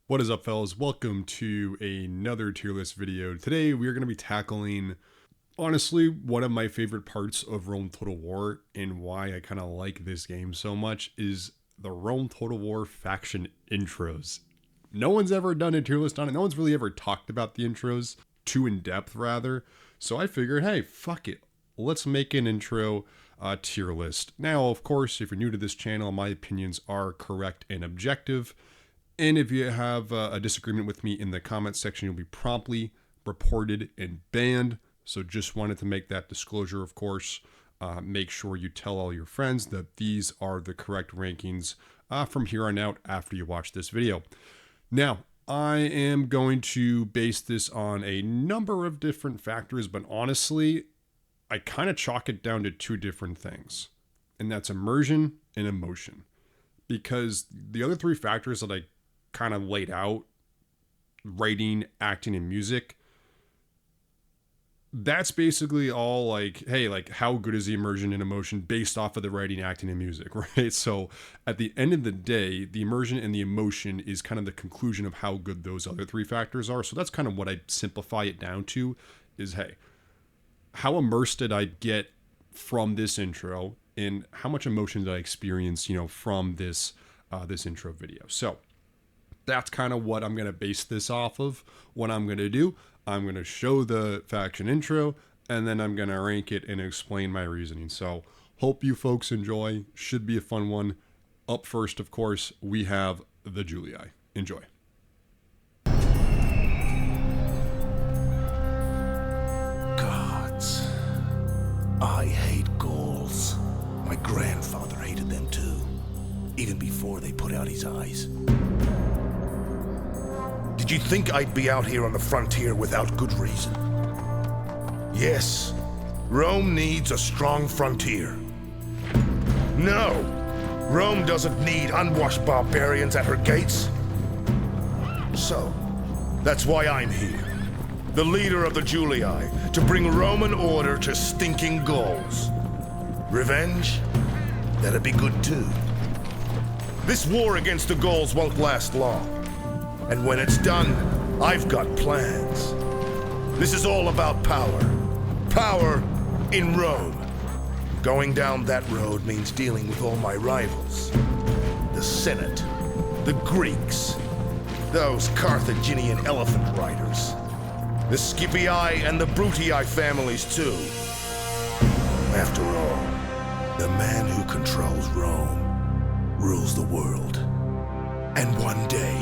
What is up, fellas? Welcome to another tier list video. Today we are going to be tackling, honestly, one of my favorite parts of Rome Total War and why I kind of like this game so much is the Rome Total War faction intros. No one's ever done a tier list on it. No one's really ever talked about the intros too in depth, rather. So I figured, hey, fuck it. Let's make an intro tier list. Now, of course, if you're new to this channel, my opinions are correct and objective. And if you have a disagreement with me in the comments section, you'll be promptly reported and banned. So just wanted to make that disclosure, of course. Make sure you tell all your friends that these are the correct rankings from here on out after you watch this video. Now, I am going to base this on a number of different factors, but honestly, I kind of chalk it down to two different things. And that's immersion and emotion. Because the other three factors that I kind of laid out, writing, acting, and music, that's basically all like, hey, like how good is the immersion and emotion based off of the writing, acting, and music, right? So at the end of the day, the immersion and the emotion is kind of the conclusion of how good those other three factors are. So that's kind of what I simplify it down to is, hey, how immersed did I get from this intro and how much emotion did I experience, from this this intro video. So that's kind of what I'm going to base this off of. What I'm going to do, I'm going to show the faction intro, and then I'm going to rank it and explain my reasoning. So hope you folks enjoy. Should be a fun one. Up first, of course, we have the Julii. Enjoy. Gods. I hate Gauls. My grandfather hated them too, even before they put out his eyes. Did you think I'd be out here on the frontier without good reason? Yes, Rome needs a strong frontier. No, Rome doesn't need unwashed barbarians at her gates. So, that's why I'm here, the leader of the Julii, to bring Roman order to stinking Gauls. Revenge? That'd be good too. This war against the Gauls won't last long. And when it's done, I've got plans. This is all about power. Power in Rome. Going down that road means dealing with all my rivals. The Senate, the Greeks, those Carthaginian elephant riders, the Scipii and the Brutii families too. After all, the man who controls Rome rules the world. And one day,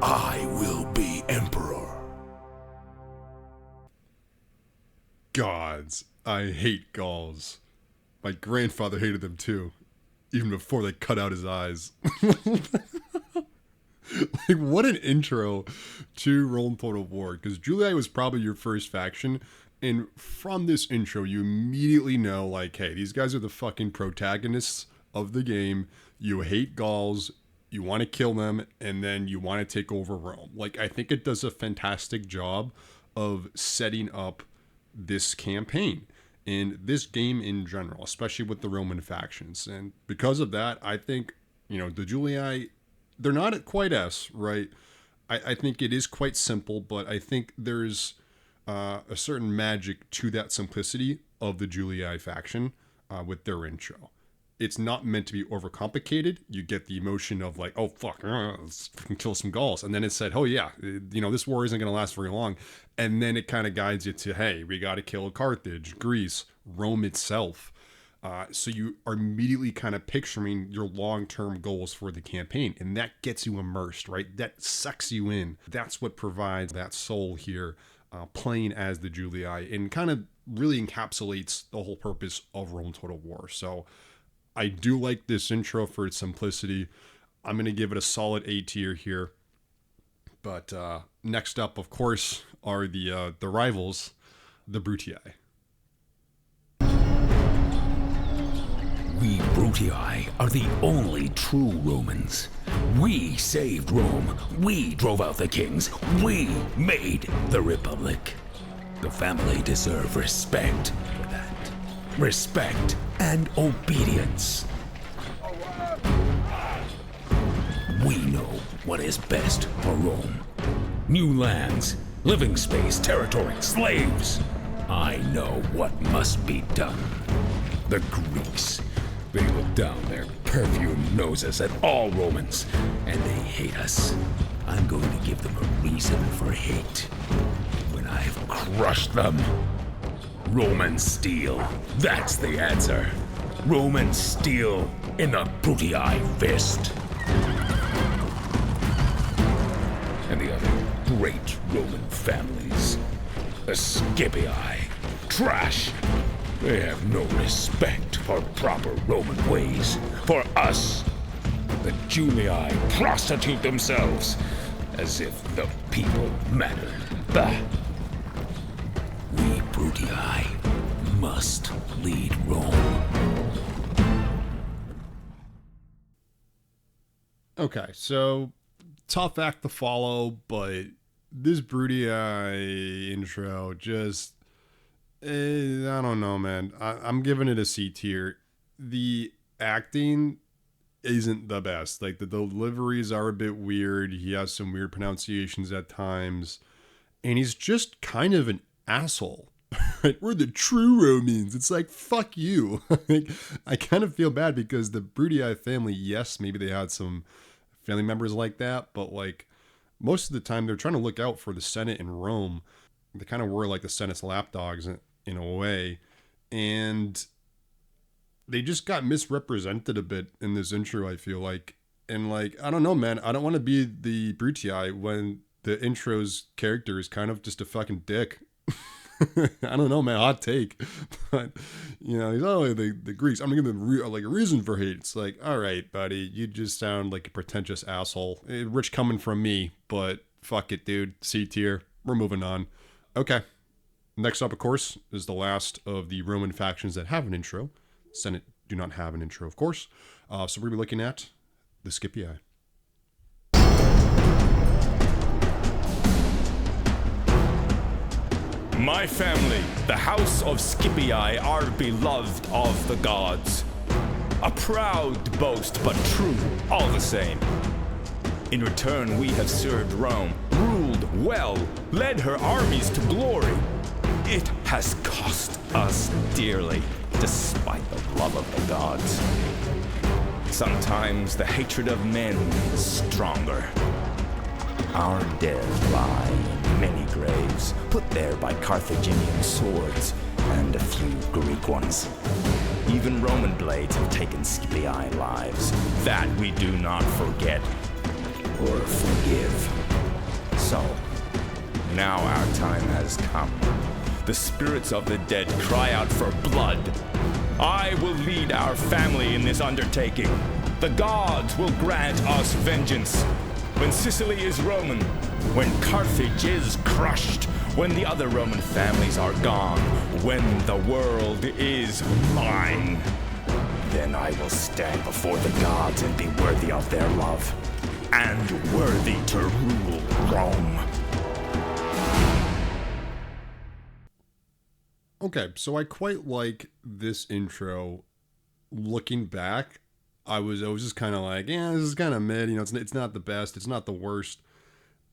I will be emperor. Gods, I hate Gauls. My grandfather hated them too, even before they cut out his eyes. Like, what an intro to Rome Total War, because Julii was probably your first faction, and from this intro, you immediately know, like, hey, these guys are the fucking protagonists of the game. You hate Gauls, you want to kill them, and then you want to take over Rome. Like, I think it does a fantastic job of setting up this campaign and this game in general, especially with the Roman factions. And because of that, I think, the Julii, they're not quite S, right? I think it is quite simple, but I think there's a certain magic to that simplicity of the Julii faction with their intro. It's not meant to be overcomplicated. You get the emotion of like, oh, fuck, let's kill some Gauls. And then it said, oh, yeah, this war isn't going to last very long. And then it kind of guides you to, hey, we got to kill Carthage, Greece, Rome itself. So you are immediately kind of picturing your long-term goals for the campaign. And that gets you immersed, right? That sucks you in. That's what provides that soul here, playing as the Julii, and kind of really encapsulates the whole purpose of Rome Total War. So I do like this intro for its simplicity. I'm going to give it a solid A tier here. But next up, of course, are the rivals, the Brutii. We Brutii are the only true Romans. We saved Rome. We drove out the kings. We made the Republic. The family deserve respect for that. Respect and obedience. We know what is best for Rome. New lands, living space, territory, slaves. I know what must be done. The Greeks, they look down their perfumed noses at all Romans, and they hate us. I'm going to give them a reason for hate. When I've crushed them, Roman steel, that's the answer. Roman steel in the Brutii fist. And the other great Roman families, the Scipii, trash. They have no respect for proper Roman ways. For us, the Julii prostitute themselves as if the people mattered. Bah! We Brutii must lead Rome. Okay, so tough act to follow, but this Brutii intro just, I don't know, man. I'm giving it a C tier. The acting isn't the best. Like, the deliveries are a bit weird. He has some weird pronunciations at times, and he's just kind of an asshole. Right? We're the true Romans. It's like, fuck you. Like, I kind of feel bad because the Brutii family, yes, maybe they had some family members like that, but like most of the time they're trying to look out for the Senate in Rome. They kind of were like the Senate's lapdogs in a way, and they just got misrepresented a bit in this intro, I feel like. And like, I don't know, man, I don't want to be the Brutii when the intro's character is kind of just a fucking dick. I don't know, man, hot take. But, you know, he's, oh, the Greeks, I'm gonna give them a reason for hate. It's like, all right, buddy, you just sound like a pretentious asshole. Rich coming from me, but fuck it, dude. C tier. We're moving on. Okay. Next up, of course, is the last of the Roman factions that have an intro. Senate do not have an intro, of course. So we're going to be looking at the Scipii. My family, the house of Scipii, are beloved of the gods. A proud boast, but true, all the same. In return, we have served Rome, ruled well, led her armies to glory. It has cost us dearly, despite the love of the gods. Sometimes the hatred of men is stronger. Our dead lie in many graves, put there by Carthaginian swords and a few Greek ones. Even Roman blades have taken Scipii lives. That we do not forget or forgive. So, now our time has come. The spirits of the dead cry out for blood. I will lead our family in this undertaking. The gods will grant us vengeance. When Sicily is Roman, when Carthage is crushed, when the other Roman families are gone, when the world is mine, then I will stand before the gods and be worthy of their love, and worthy to rule Rome. Okay, so I quite like this intro. Looking back, I was just kind of like, yeah, this is kind of mid. You know, it's not the best, it's not the worst,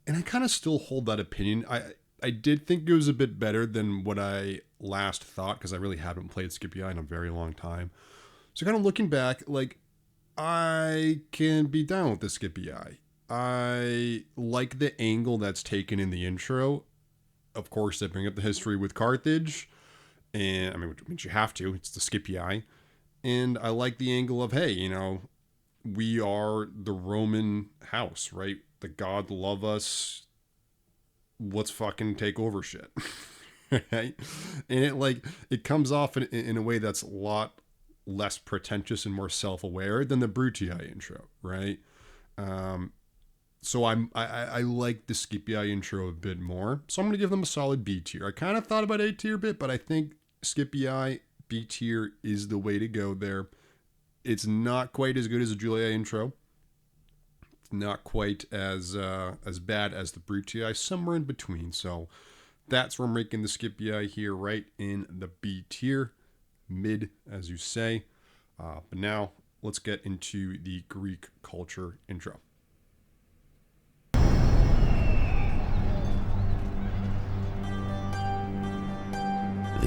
and I kind of still hold that opinion. I did think it was a bit better than what I last thought because I really haven't played Scipii in a very long time. So kind of looking back, like, I can be down with the Scipii. I like the angle that's taken in the intro. Of course, they bring up the history with Carthage, and I mean, which means you have to. It's the Scipii. And I like the angle of, hey, you know, we are the Roman house, right? The God love us. Let's fucking take over shit. Right? And it comes off in a way that's a lot less pretentious and more self-aware than the Brutii intro, right? So I like the Scipii intro a bit more. So I'm going to give them a solid B tier. I kind of thought about A tier a bit, but I think Scipii B tier is the way to go there. It's not quite as good as the Julii intro. It's not quite as bad as the Brutii. Somewhere in between. So that's where I'm making the Scipii here, right in the B tier, mid, as you say. But now let's get into the Greek culture intro.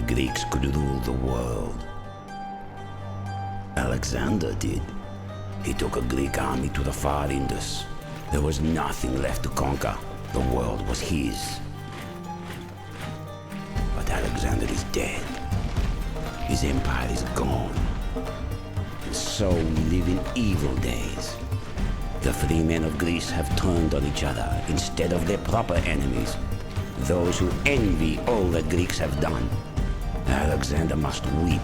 Greeks could rule the world. Alexander did. He took a Greek army to the far Indus. There was nothing left to conquer. The world was his. But Alexander is dead. His empire is gone. And so we live in evil days. The free men of Greece have turned on each other instead of their proper enemies, those who envy all the Greeks have done. Alexander must weep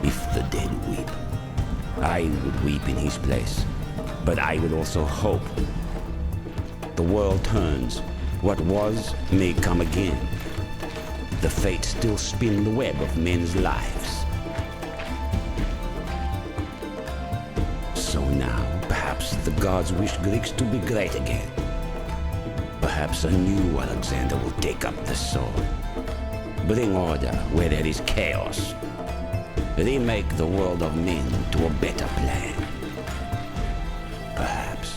if the dead weep. I would weep in his place, but I would also hope. The world turns. What was may come again. The fates still spin the web of men's lives. So now, perhaps the gods wish Greeks to be great again. Perhaps a new Alexander will take up the sword. Bring order where there is chaos. Remake the world of men to a better plan. Perhaps.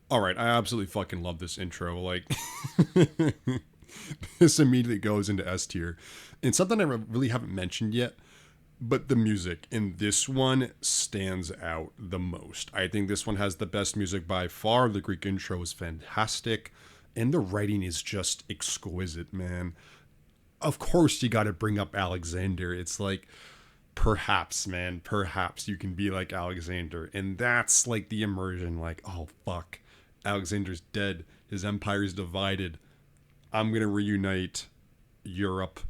All right, I absolutely fucking love this intro. Like, this immediately goes into S tier. And something I really haven't mentioned yet, but the music in this one stands out the most. I think this one has the best music by far. The Greek intro is fantastic, and the writing is just exquisite, man. Of course, you got to bring up Alexander. It's like, perhaps, man, perhaps you can be like Alexander. And that's like the immersion, like, oh, fuck. Alexander's dead. His empire is divided. I'm going to reunite Europe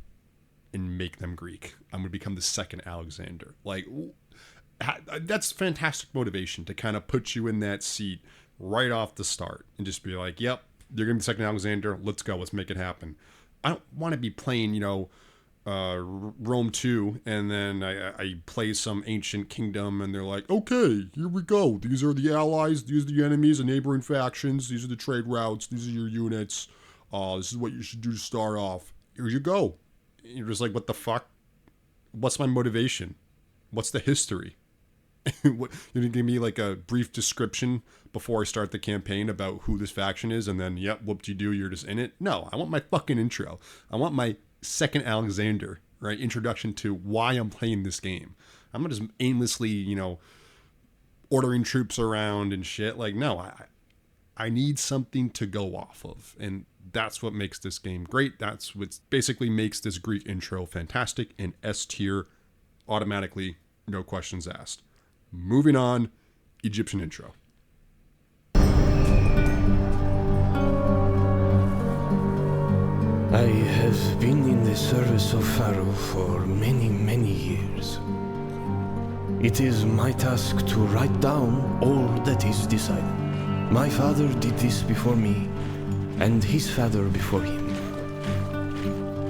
and make them Greek. I'm going to become the second Alexander. Like, that's fantastic motivation to kind of put you in that seat right off the start and just be like, yep, you're going to be the second Alexander. Let's go. Let's make it happen. I don't want to be playing, Rome 2, and then I play some ancient kingdom, and they're like, okay, here we go. These are the allies. These are the enemies, the neighboring factions. These are the trade routes. These are your units. This is what you should do to start off. Here you go. You're just like, what the fuck? What's my motivation? What's the history? What, you're gonna give me like a brief description before I start the campaign about who this faction is, and then, yep, whoop-de-doo, you're just in it? No, I want my fucking intro. I want my second Alexander, right? Introduction to why I'm playing this game. I'm not just aimlessly, ordering troops around and shit. Like, no, I need something to go off of. And that's what makes this game great. That's what basically makes this Greek intro fantastic and S tier automatically, no questions asked. Moving on, Egyptian intro. I have been in the service of Pharaoh for many, many years. It is my task to write down all that is decided. My father did this before me, and his father before him.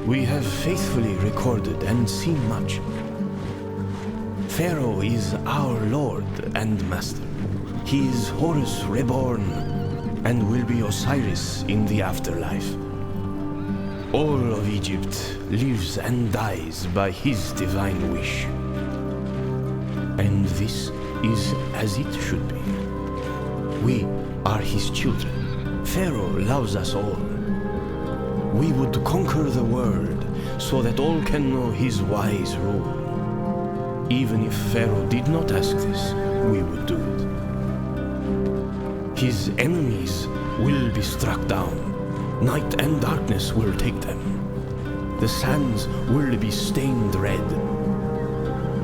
We have faithfully recorded and seen much. Pharaoh is our lord and master. He is Horus reborn, and will be Osiris in the afterlife. All of Egypt lives and dies by his divine wish. And this is as it should be. We are his children. Pharaoh loves us all. We would conquer the world so that all can know his wise rule. Even if Pharaoh did not ask this, we would do it. His enemies will be struck down. Night and darkness will take them. The sands will be stained red.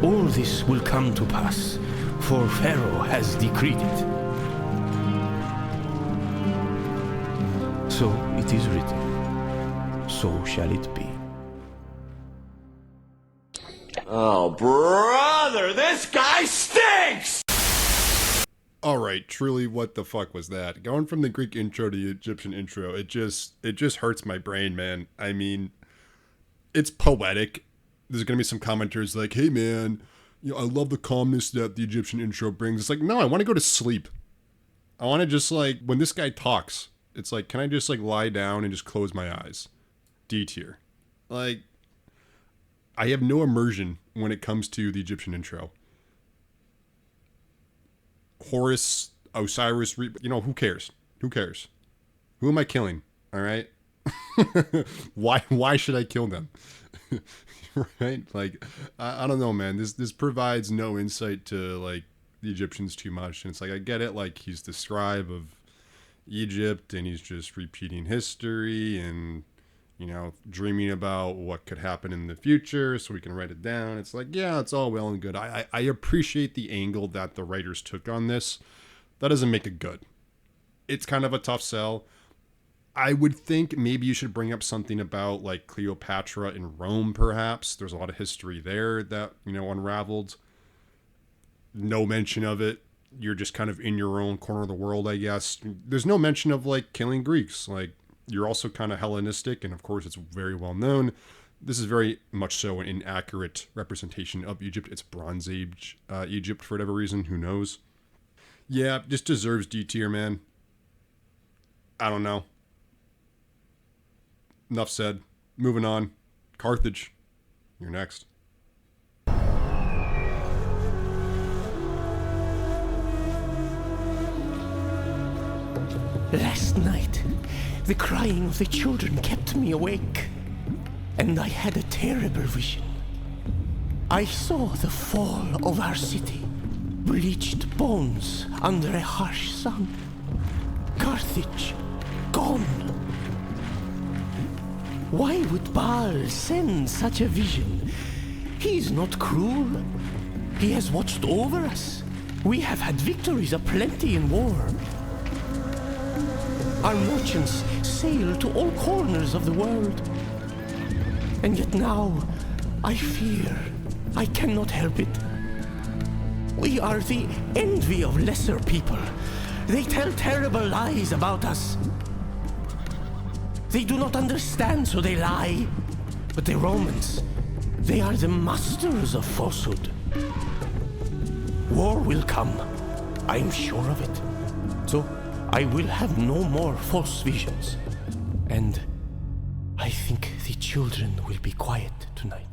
All this will come to pass, for Pharaoh has decreed it. So it is written. So shall it be. Oh, brother, this guy stinks! All right, truly, what the fuck was that? Going from the Greek intro to the Egyptian intro, it just hurts my brain, man. I mean, it's poetic. There's gonna be some commenters like, "Hey, man, I love the calmness that the Egyptian intro brings." It's like, no, I want to go to sleep. I want to just like when this guy talks, it's like, can I just like lie down and just close my eyes? D tier. Like, I have no immersion when it comes to the Egyptian intro. Horus, Osiris, who cares? Who cares? Who am I killing? All right. Why should I kill them? Right? Like, I don't know, man. This provides no insight to like the Egyptians too much. And it's like, I get it. Like, he's the scribe of Egypt and he's just repeating history and, you know, dreaming about what could happen in the future so we can write it down. It's like, yeah, it's all well and good. I appreciate the angle that the writers took on this. That doesn't make it good. It's kind of a tough sell. I would think maybe you should bring up something about like Cleopatra in Rome, perhaps. There's a lot of history there that, you know, unraveled. No mention of it. You're just kind of in your own corner of the world, I guess. There's no mention of like killing Greeks. Like, you're also kind of Hellenistic, and of course it's very well known. This is very much so an inaccurate representation of Egypt. It's Bronze Age Egypt for whatever reason. Who knows? Yeah, just deserves D tier, man. I don't know. Enough said. Moving on. Carthage. You're next. Last night, the crying of the children kept me awake, and I had a terrible vision. I saw the fall of our city, bleached bones under a harsh sun. Carthage, gone. Why would Baal send such a vision? He is not cruel. He has watched over us. We have had victories aplenty in war. Our merchants sail to all corners of the world. And yet now, I fear I cannot help it. We are the envy of lesser people. They tell terrible lies about us. They do not understand, so they lie. But the Romans, they are the masters of falsehood. War will come. I'm sure of it. So I will have no more false visions. And I think the children will be quiet tonight.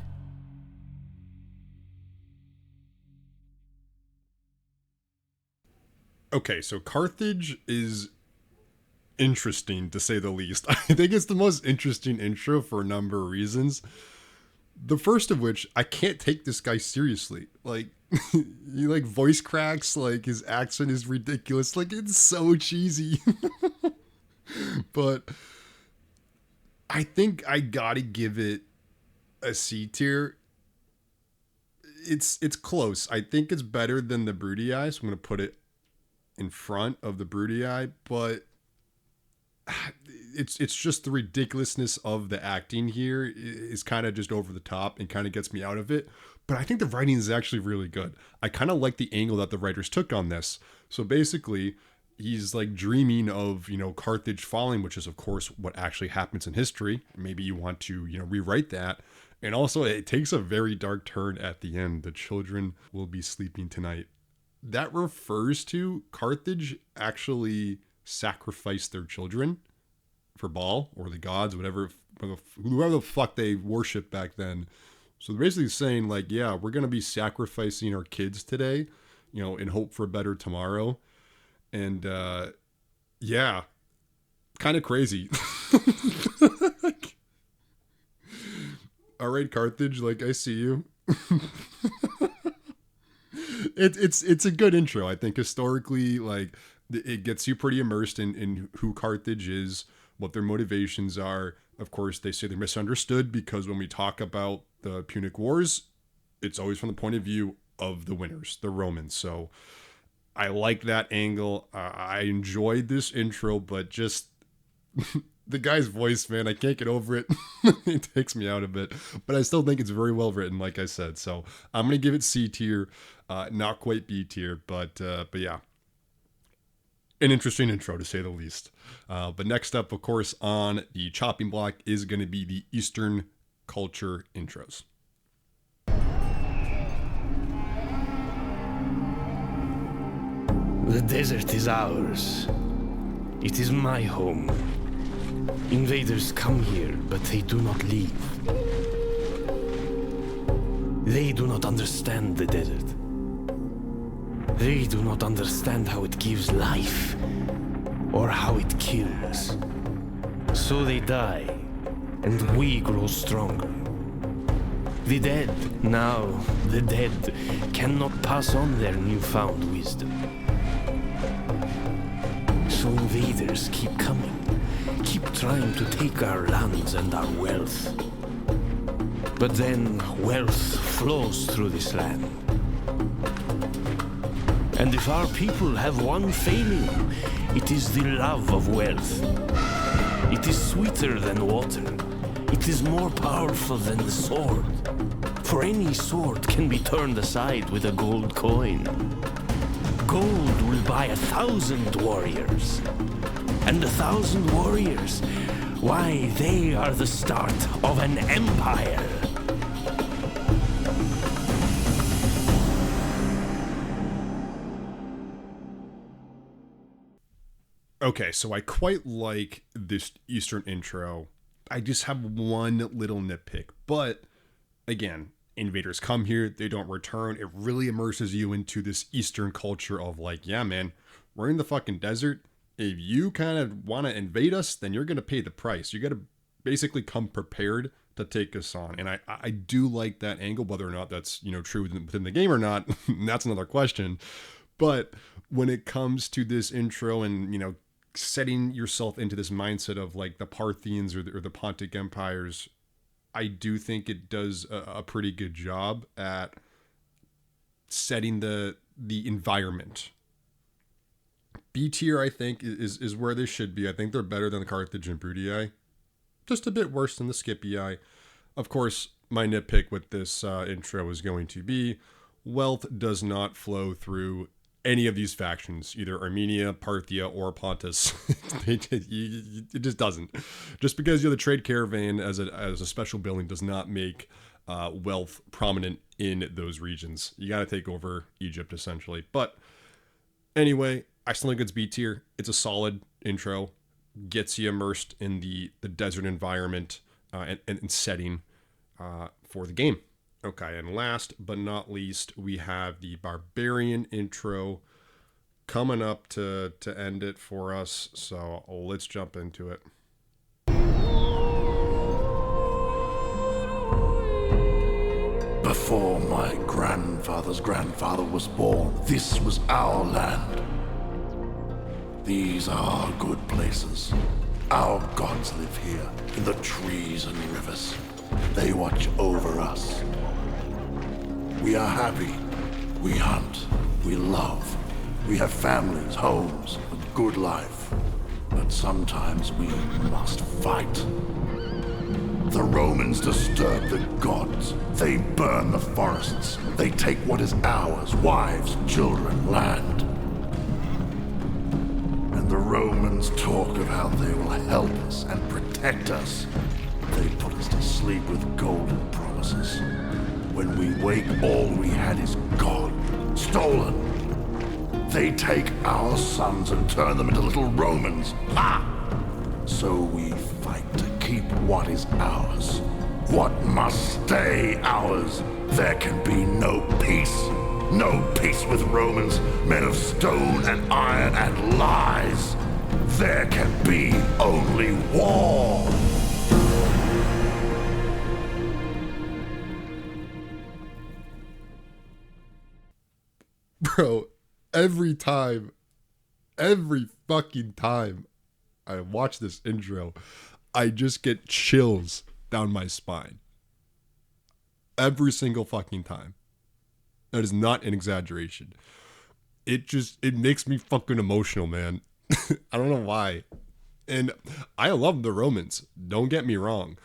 Okay, so Carthage is interesting, to say the least. I think it's the most interesting intro for a number of reasons. The first of which, I can't take this guy seriously. Like, he like voice cracks, like his accent is ridiculous. Like, it's so cheesy. But I think I gotta give it a C tier. It's close. I think it's better than the Brutii, so I'm gonna put it in front of the Brutii, but it's just the ridiculousness of the acting here is kind of just over the top and kind of gets me out of it. But I think the writing is actually really good. I kind of like the angle that the writers took on this. So basically, he's like dreaming of, you know, Carthage falling, which is of course what actually happens in history. Maybe you want to, you know, rewrite that. And also it takes a very dark turn at the end. The children will be sleeping tonight. That refers to Carthage actually sacrificed their children for Baal or the gods, whoever the fuck they worship back then. So they're basically saying like, yeah, we're going to be sacrificing our kids today, you know, in hope for a better tomorrow. And yeah, kind of crazy. All right, Carthage, like, I see you. It's a good intro. I think historically, like, it gets you pretty immersed in who Carthage is, what their motivations are. Of course, they say they're misunderstood because when we talk about the Punic Wars, it's always from the point of view of the winners, the Romans. So I like that angle. I enjoyed this intro, but just the guy's voice, man, I can't get over it. It takes me out a bit, but I still think it's very well written, like I said. So I'm going to give it C tier, not quite B tier, but yeah. An interesting intro, to say the least. But next up, of course, on the chopping block is going to be the Eastern culture intros. The desert is ours. It is my home. Invaders come here, but they do not leave. They do not understand the desert. They do not understand how it gives life, or how it kills. So they die, and we grow stronger. The dead, now the dead, cannot pass on their newfound wisdom. So invaders keep coming, keep trying to take our lands and our wealth. But then wealth flows through this land. And if our people have one failing, it is the love of wealth. It is sweeter than water. It is more powerful than the sword. For any sword can be turned aside with a gold coin. Gold will buy 1,000 warriors. And 1,000 warriors, why, they are the start of an empire. Okay, so I quite like this Eastern intro. I just have one little nitpick. But, again, invaders come here, they don't return. It really immerses you into this Eastern culture of like, yeah, man, we're in the fucking desert. If you kind of want to invade us, then you're going to pay the price. You got to basically come prepared to take us on. And I do like that angle, whether or not that's, you know, true within the game or not. That's another question. But when it comes to this intro and, you know, setting yourself into this mindset of like the Parthians or the Pontic empires, I do think it does a pretty good job at setting the environment. B tier, I think, is where they should be. I think they're better than the Carthage and Brutii. Just a bit worse than the Scipii. Of course, my nitpick with this intro is going to be wealth does not flow through any of these factions, either Armenia, Parthia, or Pontus. It just doesn't. Just because you're the trade caravan as a special building does not make wealth prominent in those regions. You got to take over Egypt, essentially. But anyway, I still think it's B tier. It's a solid intro. Gets you immersed in the desert environment and setting for the game. Okay, and last but not least, we have the Barbarian intro coming up to end it for us. So let's jump into it. Before my grandfather's grandfather was born, this was our land. These are good places. Our gods live here, in the trees and rivers. They watch over us. We are happy. We hunt. We love. We have families, homes, a good life. But sometimes we must fight. The Romans disturb the gods. They burn the forests. They take what is ours, wives, children, land. And the Romans talk of how they will help us and protect us. They put us to sleep with golden promises. When we wake, all we had is gone, stolen. They take our sons and turn them into little Romans. Ha! So we fight to keep what is ours. What must stay ours. There can be no peace. No peace with Romans, men of stone and iron and lies. There can be only war. Bro, every fucking time I watch this intro, I just get chills down my spine. Every single fucking time. That is not an exaggeration. It makes me fucking emotional, man. I don't know why. And I love the Romans, don't get me wrong.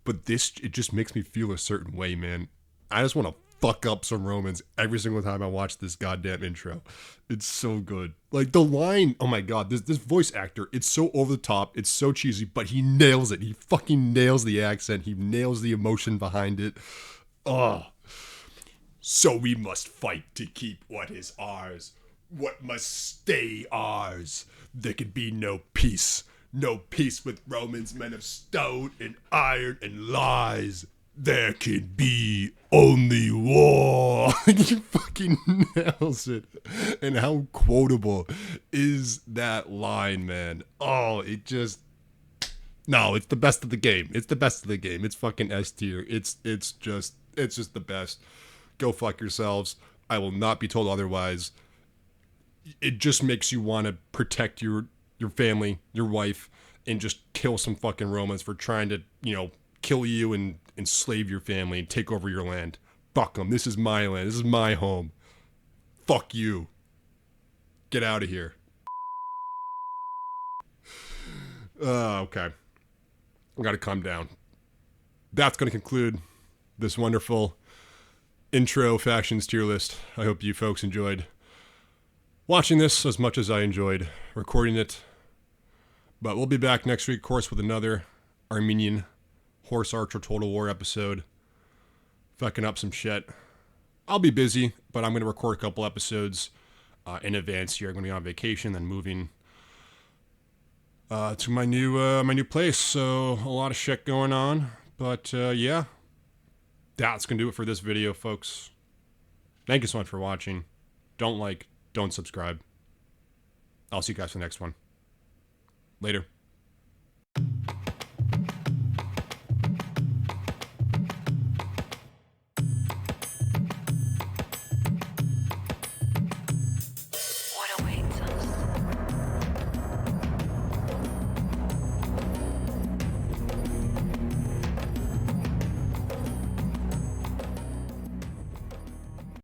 But it just makes me feel a certain way, man. I just want to fuck up some Romans every single time I watch this goddamn intro. It's so good. Like the line, oh my god, this voice actor, it's so over the top, it's so cheesy, but he nails it. He fucking nails the accent. He nails the emotion behind it. Oh. So we must fight to keep what is ours. What must stay ours. There can be no peace. No peace with Romans, men of stone and iron and lies. There can be only war. He fucking nails it. And how quotable is that line, man? Oh, No, it's the best of the game. It's the best of the game. It's fucking S tier. It's just the best. Go fuck yourselves. I will not be told otherwise. It just makes you want to protect your family, your wife, and just kill some fucking Romans for trying to, kill you and enslave your family and take over your land. Fuck them. This is my land. This is my home. Fuck you. Get out of here. Okay. I gotta calm down. That's gonna conclude this wonderful intro factions tier list. I hope you folks enjoyed watching this as much as I enjoyed recording it. But we'll be back next week, of course, with another Armenian Horse Archer Total War episode. Fucking up some shit. I'll be busy, but I'm going to record a couple episodes in advance here. I'm going to be on vacation, then moving to my new place. So a lot of shit going on. But yeah, that's going to do it for this video, folks. Thank you so much for watching. Don't subscribe. I'll see you guys for the next one. Later.